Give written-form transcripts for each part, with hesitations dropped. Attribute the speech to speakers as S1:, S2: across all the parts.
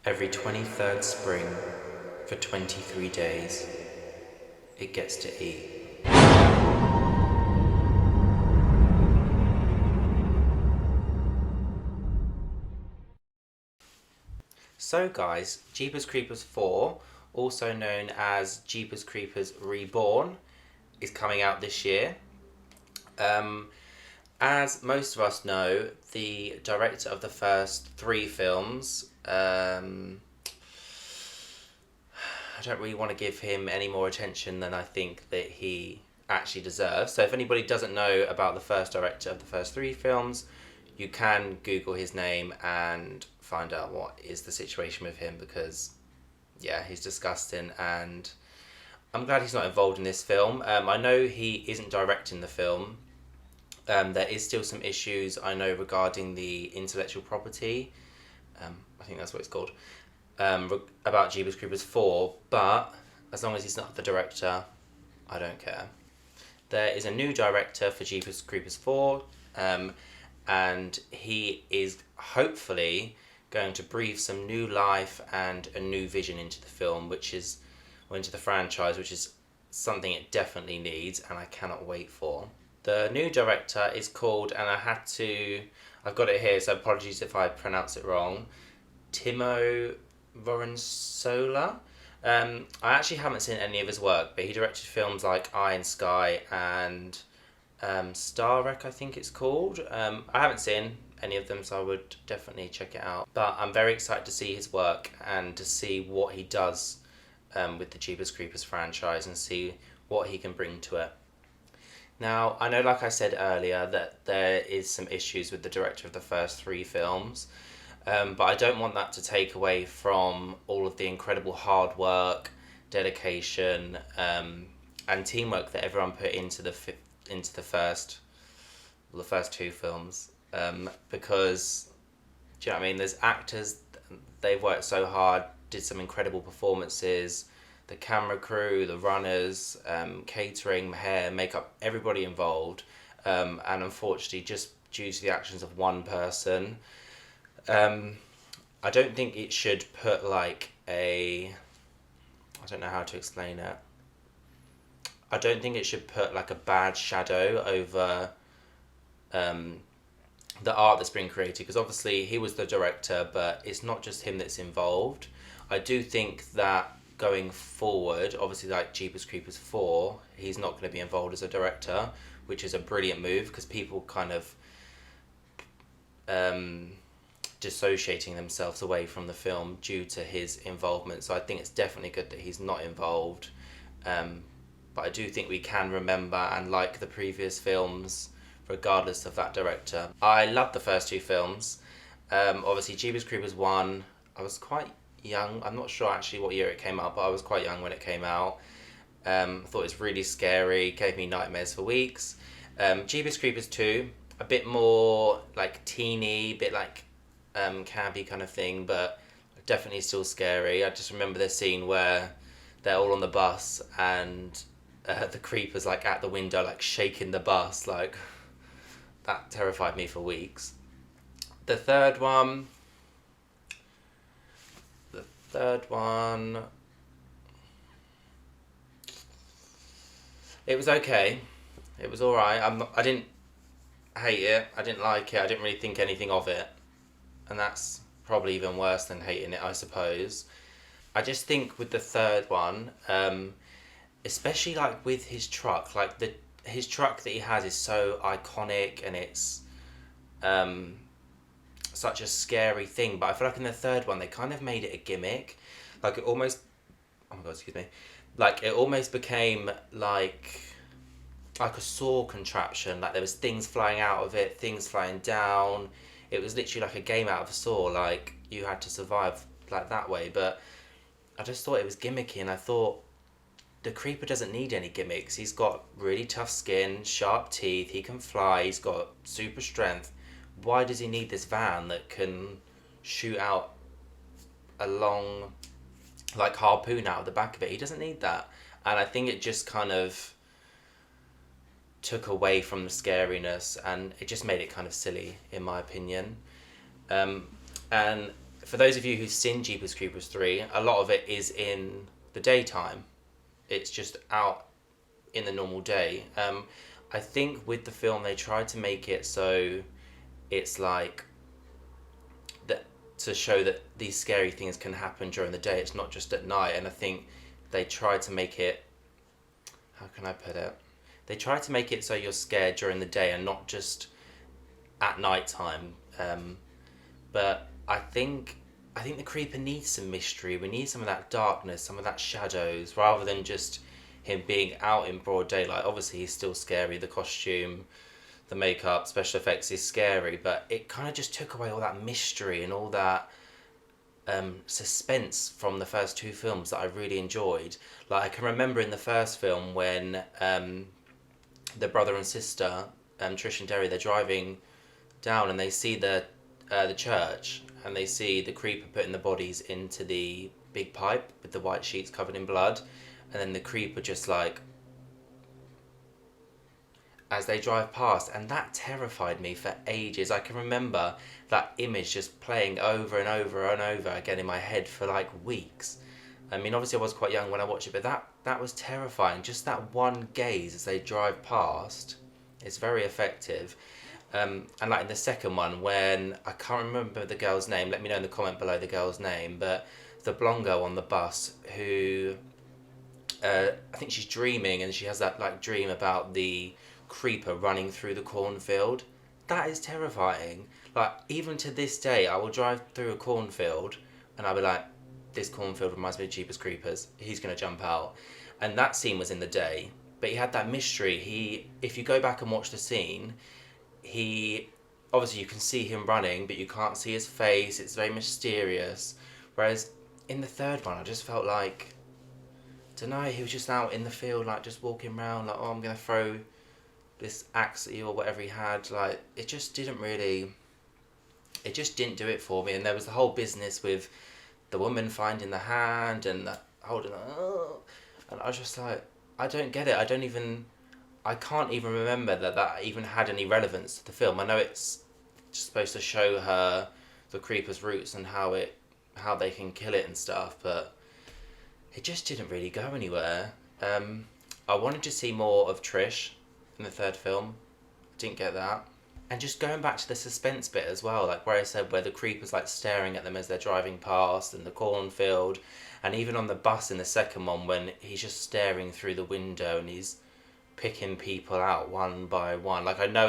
S1: Every 23rd spring, for 23 days, it gets to eat. So guys, Jeepers Creepers 4, also known as Jeepers Creepers Reborn, is coming out this year. As most of us know, the director of the first three films, I don't really want to give him any more attention than I think that he actually deserves. So if anybody doesn't know about the first director of the first three films, you can Google his name and find out what is the situation with him, because yeah, he's disgusting, and I'm glad he's not involved in this film. I know he isn't directing the film. There is still some issues, I know, regarding the intellectual property. I think that's what it's called. About Jeepers Creepers 4, but as long as he's not the director, I don't care. There is a new director for Jeepers Creepers 4, and he is hopefully going to breathe some new life and a new vision into the film, into the franchise, which is something it definitely needs, and I cannot wait for. The new director is called, and I've got it here, so apologies if I pronounce it wrong, Timo Voronsola. I actually haven't seen any of his work, but he directed films like Eye in Sky and Star Wreck, I think it's called. I haven't seen any of them, so I would definitely check it out. But I'm very excited to see his work and to see what he does with the Jeepers Creepers franchise and see what he can bring to it. Now, I know, like I said earlier, that there is some issues with the director of the first three films, but I don't want that to take away from all of the incredible hard work, dedication, and teamwork that everyone put into the first two films. Because, do you know what I mean? There's actors, they've worked so hard, did some incredible performances. The camera crew, the runners, catering, hair, makeup, everybody involved. And unfortunately, just due to the actions of one person, I don't think it should put I don't know how to explain it. I don't think it should put a bad shadow over the art that's been created, because obviously he was the director, but it's not just him that's involved. I do think that going forward, obviously like Jeepers Creepers 4, he's not going to be involved as a director, which is a brilliant move, because people kind of dissociating themselves away from the film due to his involvement. So I think it's definitely good that he's not involved. But I do think we can remember and like the previous films regardless of that director. I love the first two films. Obviously Jeepers Creepers 1, I was quite young. I'm not sure actually what year it came out, but I was quite young when it came out. I thought it was really scary, gave me nightmares for weeks. Jeepers Creepers 2, a bit more teeny, bit campy kind of thing, but definitely still scary. I just remember the scene where they're all on the bus and the creepers at the window shaking the bus, that terrified me for weeks. The third one, it was okay. It was alright. I didn't hate it. I didn't like it. I didn't really think anything of it. And that's probably even worse than hating it, I suppose. I just think with the third one, especially with his truck, his truck that he has is so iconic, and it's such a scary thing. But I feel in the third one they kind of made it a gimmick. It almost, oh my god, excuse me, it almost became like a saw contraption. There was things flying out of it, things flying down. It was literally a game out of a saw. You had to survive that way. But I just thought it was gimmicky, and I thought the creeper doesn't need any gimmicks. He's got really tough skin, sharp teeth, he can fly, he's got super strength. Why does he need this van that can shoot out a long harpoon out of the back of it? He doesn't need that. And I think it just kind of took away from the scariness, and it just made it kind of silly, in my opinion. And for those of you who've seen Jeepers Creepers 3, a lot of it is in the daytime. It's just out in the normal day. I think with the film they tried to make it so it's like that, to show that these scary things can happen during the day. It's not just at night. And I think they tried to make it, how can I put it? They tried to make it so you're scared during the day and not just at night time. But I think the creeper needs some mystery. We need some of that darkness, some of that shadows, rather than just him being out in broad daylight. Obviously, he's still scary. The costume, the makeup, special effects is scary, but it kind of just took away all that mystery and all that suspense from the first two films that I really enjoyed. Like, I can remember in the first film when the brother and sister, Trish and Derry, they're driving down and they see the church, and they see the creeper putting the bodies into the big pipe with the white sheets covered in blood, and then the creeper just like, as they drive past, and that terrified me for ages. I can remember that image just playing over and over and over again in my head for like weeks. I mean, obviously I was quite young when I watched it, but that was terrifying. Just that one gaze as they drive past, it's very effective. And like in the second one, when I can't remember the girl's name, let me know in the comment below the girl's name, but the blonde girl on the bus who, I think she's dreaming, and she has that like dream about the creeper running through the cornfield. That is terrifying. Like, even to this day, I will drive through a cornfield and I'll be like, this cornfield reminds me of Jeepers Creepers. He's going to jump out. And that scene was in the day, but he had that mystery. If you go back and watch the scene, obviously you can see him running, but you can't see his face. It's very mysterious. Whereas in the third one, I just felt like, I don't know, he was just out in the field, like just walking around, like, oh, I'm going to throw this axe at you or whatever he had. Like, it just didn't do it for me. And there was the whole business with the woman finding the hand and holding it, and I was just like, I don't get it. I can't even remember that even had any relevance to the film. I know it's just supposed to show her the creeper's roots and how they can kill it and stuff, but it just didn't really go anywhere. I wanted to see more of Trish in the third film. Didn't get that. And just going back to the suspense bit as well, like where I said where the creeper's like staring at them as they're driving past, and the cornfield, and even on the bus in the second one when he's just staring through the window and he's picking people out one by one. Like, I know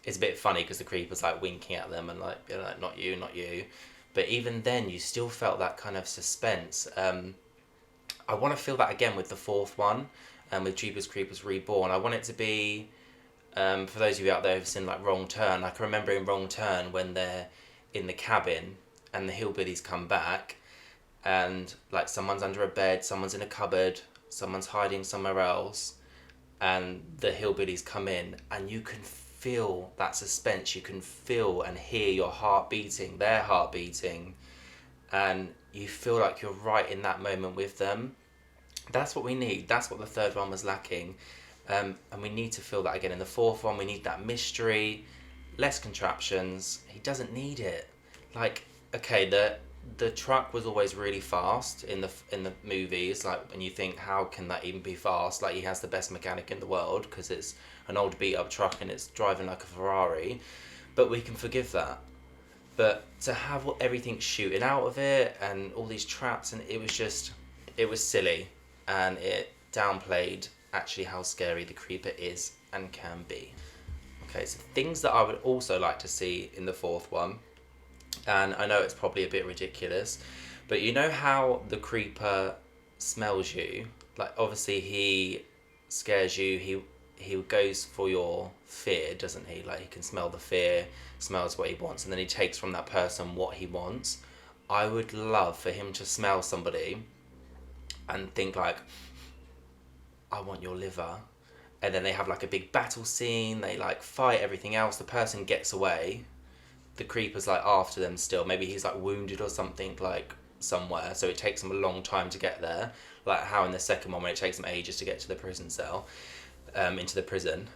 S1: it's a bit funny because the creeper's like winking at them and like, you know, not you, not you. But even then, you still felt that kind of suspense. I want to feel that again with the fourth one, with Jeepers Creepers Reborn. I want it to be, for those of you out there who've seen like Wrong Turn, I can remember in Wrong Turn when they're in the cabin and the hillbillies come back, and like someone's under a bed, someone's in a cupboard, someone's hiding somewhere else, and the hillbillies come in, and you can feel that suspense. You can feel and hear your heart beating, their heart beating, and you feel like you're right in that moment with them. That's what we need. That's what the third one was lacking. And we need to feel that again in the fourth one. We need that mystery, less contraptions. He doesn't need it. Like, okay, the truck was always really fast in the movies. Like, when you think, how can that even be fast? Like, he has the best mechanic in the world because it's an old beat up truck and it's driving like a Ferrari. But we can forgive that. But to have everything shooting out of it and all these traps, and it was silly, and it downplayed actually how scary the creeper is and can be. Okay, so things that I would also like to see in the fourth one, and I know it's probably a bit ridiculous, but you know how the creeper smells you? Like, obviously he scares you, he goes for your fear, doesn't he? Like, he can smell the fear, smells what he wants, and then he takes from that person what he wants. I would love for him to smell somebody and think like, I want your liver. And then they have like a big battle scene, they like fight everything else, the person gets away, the creeper's like after them still, maybe he's like wounded or something, like somewhere, so it takes him a long time to get there, like how in the second one when it takes him ages to get to the prison cell, into the prison.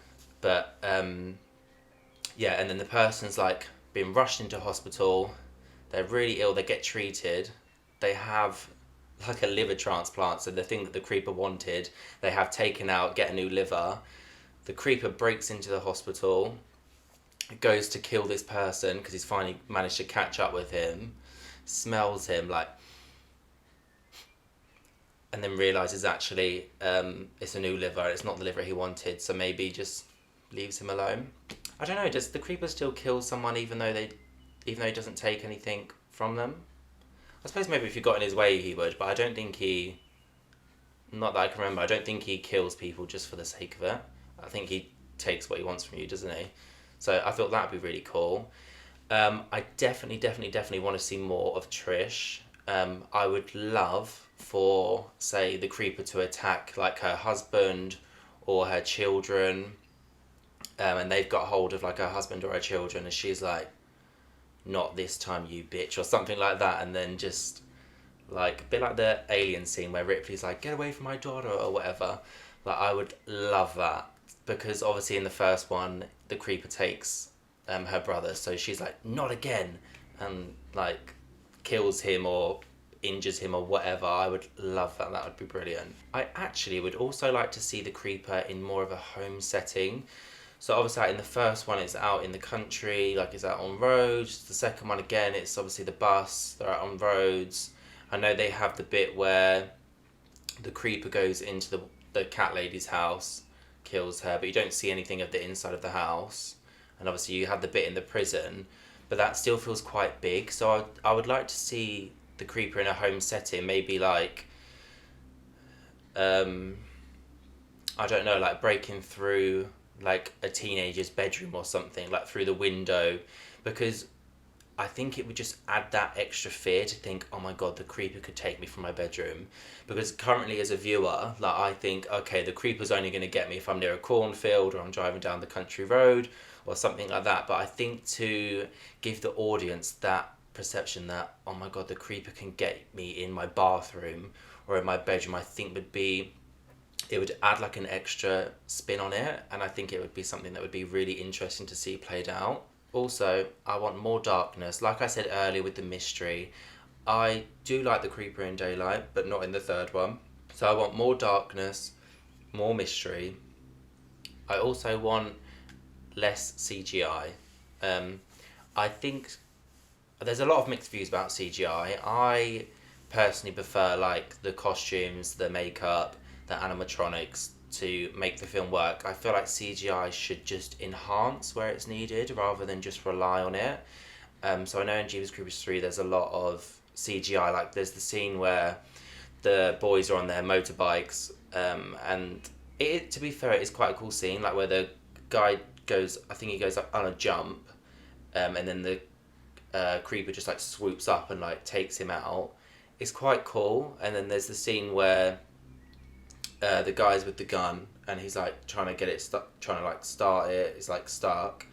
S1: But yeah, and then the person's like been rushed into hospital, They're really ill, they get treated, they have like a liver transplant, so the thing that the creeper wanted, they have taken out, get a new liver. The creeper breaks into the hospital, goes to kill this person because he's finally managed to catch up with him, smells him like, and then realizes actually it's a new liver, it's not the liver he wanted, so maybe just leaves him alone. I don't know, does the creeper still kill someone even though he doesn't take anything from them? I suppose maybe if he got in his way he would, but I don't think he, not that I can remember, I don't think he kills people just for the sake of it. I think he takes what he wants from you, doesn't he? So I thought that would be really cool. I definitely want to see more of Trish. I would love for, say, the creeper to attack like her husband or her children, and they've got hold of like her husband or her children, and she's like, "Not this time, you bitch," or something like that, and then just like a bit like the Alien scene where Ripley's like, "Get away from my daughter," or whatever. Like, I would love that, because obviously in the first one the creeper takes her brother, so she's like, "Not again," and like kills him or injures him or whatever. I would love that. That would be brilliant. I actually would also like to see the creeper in more of a home setting. So obviously like in the first one it's out in the country, like it's out on roads. The second one again, it's obviously the bus, they're out on roads. I know they have the bit where the creeper goes into the cat lady's house, kills her, but you don't see anything of the inside of the house. And obviously you have the bit in the prison, but that still feels quite big. So I would like to see the creeper in a home setting, maybe like, I don't know, like breaking through like a teenager's bedroom or something, like through the window, because I think it would just add that extra fear to think, oh my god, the creeper could take me from my bedroom. Because currently as a viewer, like I think, okay, the creeper's only going to get me if I'm near a cornfield or I'm driving down the country road or something like that. But I think to give the audience that perception that, oh my god, the creeper can get me in my bathroom or in my bedroom, I think it would add like an extra spin on it, and I think it would be something that would be really interesting to see played out. Also, I want more darkness. Like I said earlier with the mystery, I do like the creeper in daylight, but not in the third one. So I want more darkness, more mystery. I also want less CGI. I think there's a lot of mixed views about CGI. I personally prefer like the costumes, the makeup, the animatronics to make the film work. I feel like CGI should just enhance where it's needed rather than just rely on it. So I know in Jeepers Creepers 3 there's a lot of CGI, like there's the scene where the boys are on their motorbikes, and it, to be fair, it's quite a cool scene, like where the guy goes, I think he goes up on a jump, and then the creeper just like swoops up and like takes him out. It's quite cool. And then there's the scene where the guy's with the gun and he's like trying to get it trying to like start it. It's like stuck.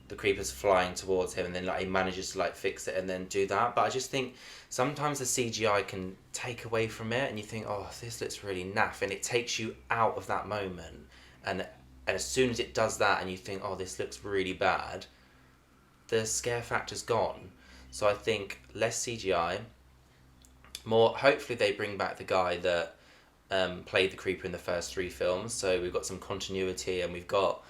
S1: The creeper's flying towards him, and then like he manages to like fix it and then do that. But I just think sometimes the CGI can take away from it, and you think, oh, this looks really naff, and it takes you out of that moment. And as soon as it does that, and you think, oh, this looks really bad, the scare factor's gone. So I think less CGI, more. Hopefully they bring back the guy that played the creeper in the first 3 films, so we've got some continuity, and we've got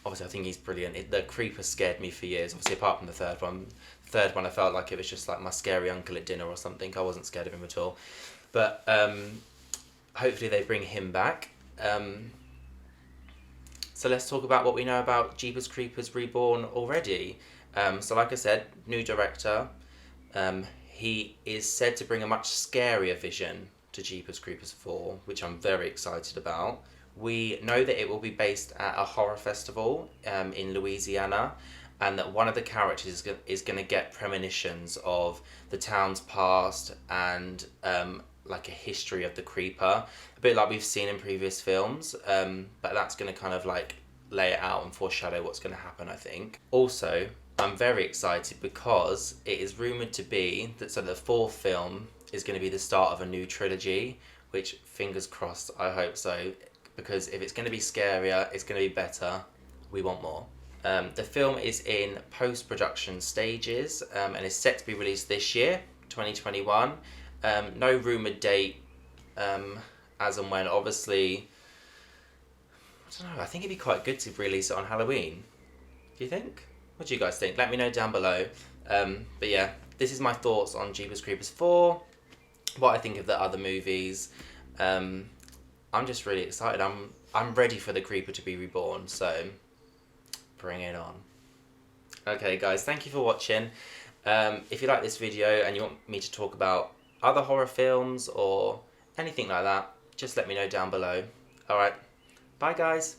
S1: obviously I think he's brilliant. The creeper scared me for years, obviously apart from the third one. The third one I felt like it was just like my scary uncle at dinner or something. I wasn't scared of him at all. But hopefully they bring him back. So let's talk about what we know about Jeepers Creepers Reborn already. So like I said, new director. He is said to bring a much scarier vision to Jeepers Creepers 4, which I'm very excited about. We know that it will be based at a horror festival in Louisiana, and that one of the characters is going to get premonitions of the town's past and like a history of the creeper, a bit like we've seen in previous films, but that's going to kind of like lay it out and foreshadow what's going to happen, I think. Also, I'm very excited because it is rumoured to be that the 4th film is going to be the start of a new trilogy, which, fingers crossed, I hope so, because if it's going to be scarier, it's going to be better. We want more. The film is in post-production stages and is set to be released this year, 2021. No rumoured date as and when. Obviously, I don't know, I think it'd be quite good to release it on Halloween. Do you think? What do you guys think? Let me know down below. But yeah, this is my thoughts on Jeepers Creepers 4, what I think of the other movies. I'm just really excited. I'm ready for the Creeper to be reborn, so bring it on. Okay guys, thank you for watching. If you like this video and you want me to talk about other horror films or anything like that, just let me know down below. Alright, bye guys.